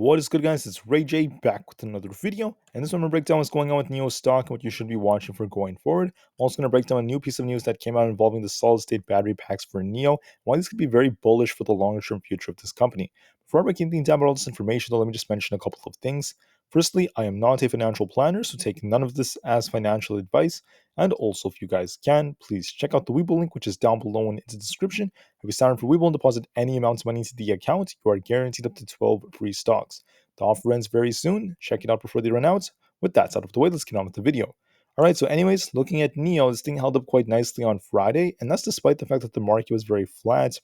What is good, guys? It's Rey-Jay back with another video, and this one I'm gonna break down what's going on with NIO stock and what you should be watching for going forward. I'm also gonna break down a new piece of news that came out involving the solid-state battery packs for NIO, why this could be very bullish for the longer-term future of this company. Before I break anything down about all this information, though, let me just mention a couple of things. Firstly, I am not a financial planner, so take none of this as financial advice. And also, if you guys can, please check out the Webull link, which is down below in the description. If you sign up for Webull and deposit any amount of money into the account, you are guaranteed up to 12 free stocks. The offer ends very soon. Check it out before they run out. With that out of the way, let's get on with the video. Alright, so anyways, looking at NIO, this thing held up quite nicely on Friday, and that's despite the fact that the market was very flat.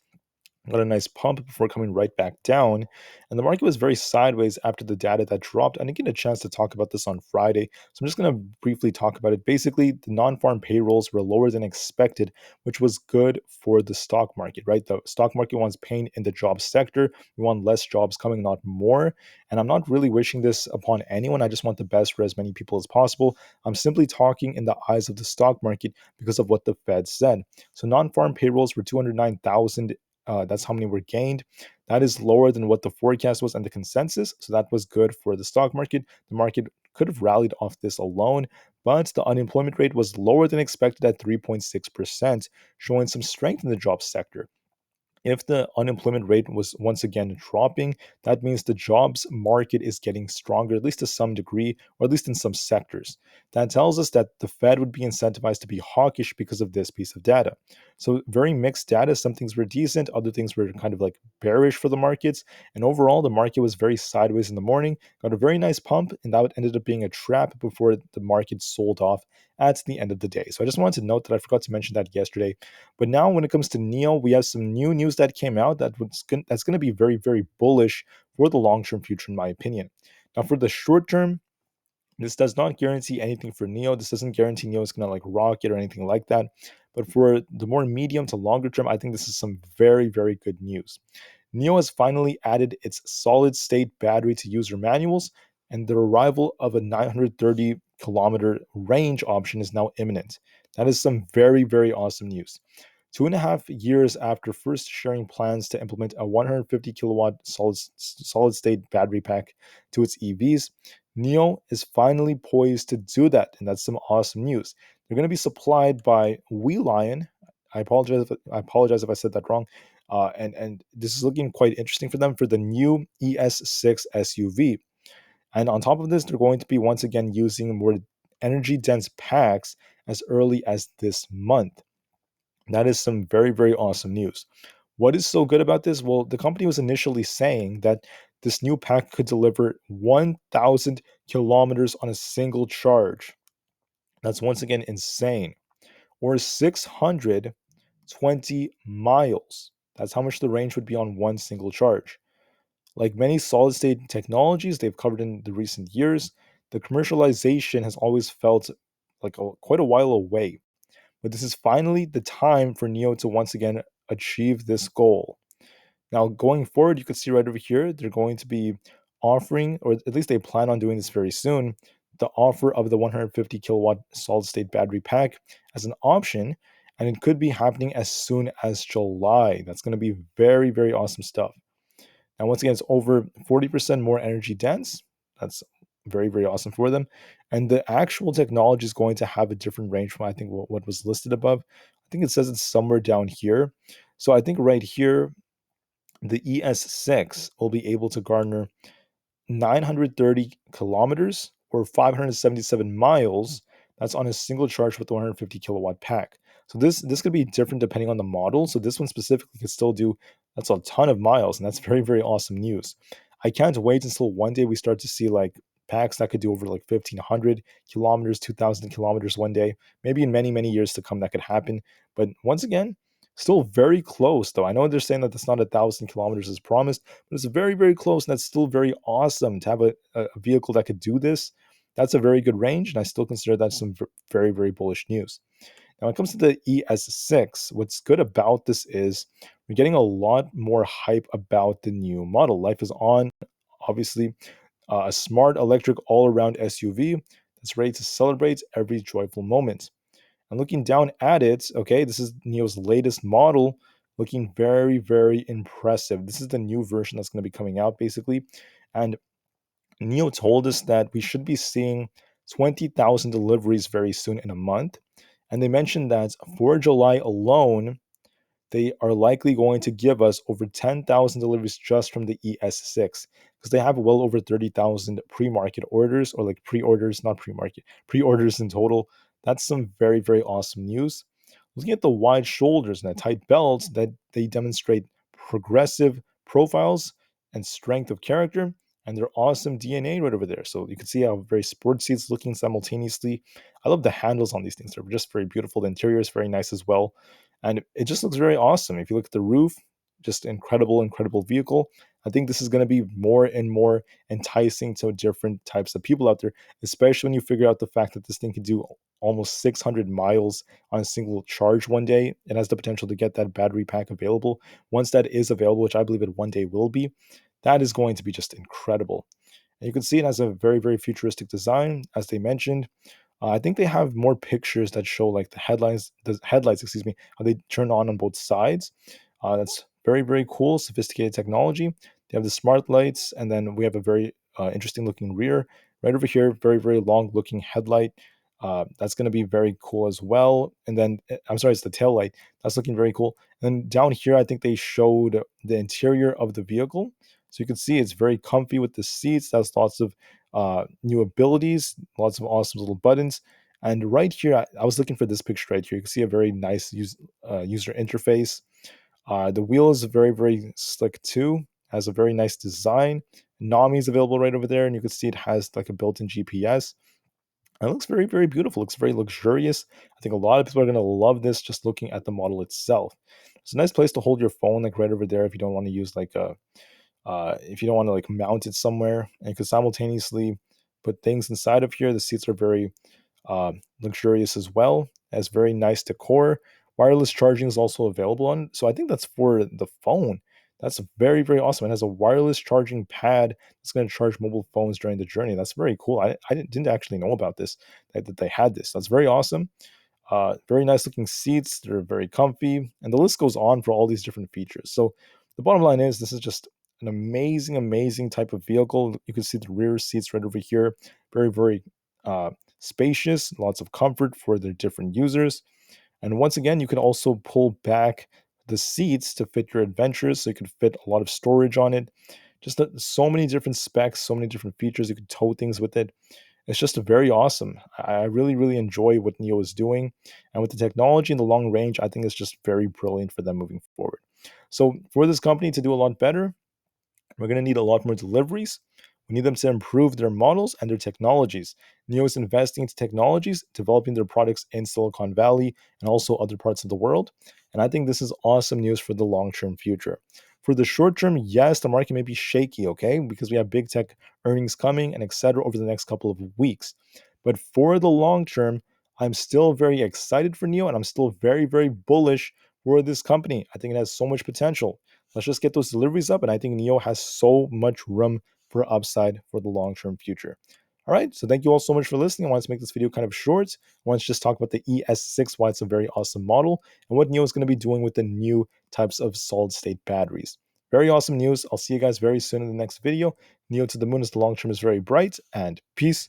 Got a nice pump before coming right back down. And the market was very sideways after the data that dropped. I didn't get a chance to talk about this on Friday, so I'm just going to briefly talk about it. Basically, the non-farm payrolls were lower than expected, which was good for the stock market, right? The stock market wants pain in the job sector. We want less jobs coming, not more. And I'm not really wishing this upon anyone. I just want the best for as many people as possible. I'm simply talking in the eyes of the stock market because of what the Fed said. So non-farm payrolls were 209,000. That's how many were gained. That is lower than what the forecast was and the consensus. So that was good for the stock market. The market could have rallied off this alone, but the unemployment rate was lower than expected at 3.6%, showing some strength in the job sector. If the unemployment rate was once again dropping, that means the jobs market is getting stronger, at least to some degree, or at least in some sectors. That tells us that the Fed would be incentivized to be hawkish because of this piece of data. So, very mixed data. Some things were decent, other things were kind of like bearish for the markets. And overall, the market was very sideways in the morning, got a very nice pump, and that ended up being a trap before the market sold off at the end of the day. So, I just wanted to note that I forgot to mention that yesterday. But now, when it comes to NIO, we have some new news that came out that's going to be very, very bullish for the long-term future, in my opinion. Now, for the short term, this does not guarantee anything for NIO. This doesn't guarantee NIO is going to like rocket or anything like that. But for the more medium to longer term, I think this is some very, very good news. NIO has finally added its solid-state battery to user manuals, and the arrival of a 930-kilometer range option is now imminent. That is some very, very awesome news. 2.5 years after first sharing plans to implement a 150 kilowatt solid state battery pack to its EVs, NIO is finally poised to do that, and that's some awesome news. They're going to be supplied by Lion. I apologize if I said that wrong. And this is looking quite interesting for them for the new ES6 SUV. And on top of this, they're going to be once again using more energy dense packs as early as this month. That is some very, very awesome news. What is so good about this? Well, the company was initially saying that this new pack could deliver 1,000 kilometers on a single charge. That's once again insane. Or 620 miles. That's how much the range would be on one single charge. Like many solid state technologies they've covered in the recent years, the commercialization has always felt like quite a while away. But this is finally the time for NIO to once again achieve this goal. Now, going forward, you can see right over here, they're going to be offering, or at least they plan on doing this very soon, the offer of the 150 kilowatt solid state battery pack as an option. And it could be happening as soon as July. That's going to be very, very awesome stuff. Now, once again, it's over 40% more energy dense. That's very, very awesome for them. And the actual technology is going to have a different range from, I think, what was listed above. I think it says it's somewhere down here. So I think right here, the ES6 will be able to garner 930 kilometers or 577 miles. That's on a single charge with the 150 kilowatt pack. So this could be different depending on the model. So this one specifically could still do, that's a ton of miles, and that's very, very awesome news. I can't wait until one day we start to see like packs that could do over like 1,500 kilometers, 2,000 kilometers one day. Maybe in many, many years to come that could happen. But once again, still very close though. I know they're saying that that's not 1,000 kilometers as promised, but it's very, very close, and that's still very awesome to have a vehicle that could do this. That's a very good range, and I still consider that some very, very bullish news. Now, when it comes to the ES6, what's good about this is we're getting a lot more hype about the new model. Life is on, obviously, a smart electric all-around SUV that's ready to celebrate every joyful moment. And looking down at it, okay, this is NIO's latest model, looking very, very impressive. This is the new version that's going to be coming out, basically. And NIO told us that we should be seeing 20,000 deliveries very soon in a month. And they mentioned that for July alone, they are likely going to give us over 10,000 deliveries just from the ES6 because they have well over 30,000 pre-market orders, or like pre-orders, not pre-market, pre-orders in total. That's some very, very awesome news. Looking at the wide shoulders and the tight belts, that they demonstrate progressive profiles and strength of character, and their awesome DNA right over there. So you can see how very sportsy it's looking simultaneously. I love the handles on these things. They're just very beautiful. The interior is very nice as well. And it just looks very awesome. If you look at the roof, just incredible, incredible vehicle. I think this is going to be more and more enticing to different types of people out there, especially when you figure out the fact that this thing can do almost 600 miles on a single charge one day. It has the potential to get that battery pack available. Once that is available, which I believe it one day will be, that is going to be just incredible. And you can see it has a very, very futuristic design, as they mentioned. I think they have more pictures that show like the headlights, excuse me, how they turn on both sides. That's very, very cool, sophisticated technology. They have the smart lights, and then we have a very interesting looking rear. Right over here, very, very long looking headlight. That's going to be very cool as well. And then, I'm sorry, it's the tail light. That's looking very cool. And then down here, I think they showed the interior of the vehicle. So you can see it's very comfy with the seats. That's lots of new abilities, lots of awesome little buttons. And right here, I was looking for this picture right here. You can see a very nice user interface. The wheel is very, very slick too, has a very nice design. NAMI is available right over there, and you can see it has like a built-in GPS. And it looks very, very beautiful. It looks very luxurious. I think a lot of people are going to love this just looking at the model itself. It's a nice place to hold your phone, like right over there, if you don't want to use like a if you don't want to like mount it somewhere, and you can simultaneously put things inside of here. The seats are very luxurious as well, has very nice decor. Wireless charging is also available on, so I think that's for the phone. That's very, very awesome. It has a wireless charging pad that's going to charge mobile phones during the journey. That's very cool. I didn't actually know about this, that they had this. That's very awesome. Very nice looking seats. They're very comfy. And the list goes on for all these different features. So the bottom line is this is just an amazing, amazing type of vehicle. You can see the rear seats right over here. Very, very spacious. Lots of comfort for the different users. And once again, you can also pull back the seats to fit your adventures. So you could fit a lot of storage on it. Just so many different specs, so many different features. You could tow things with it. It's just very awesome. I really, really enjoy what NIO is doing. And with the technology and the long range, I think it's just very brilliant for them moving forward. So for this company to do a lot better, we're going to need a lot more deliveries. We need them to improve their models and their technologies. NIO is investing into technologies, developing their products in Silicon Valley and also other parts of the world. And I think this is awesome news for the long-term future. For the short term, yes, the market may be shaky, okay, because we have big tech earnings coming and etc. over the next couple of weeks. But for the long term, I'm still very excited for NIO, and I'm still very, very bullish for this company. I think it has so much potential. Let's just get those deliveries up, and I think NIO has so much room for upside for the long-term future. All right, so thank you all so much for listening. I wanted to make this video kind of short. I wanted to just talk about the ES6, why it's a very awesome model, and what NIO is going to be doing with the new types of solid-state batteries. Very awesome news. I'll see you guys very soon in the next video. NIO to the moon as the long term is very bright, and peace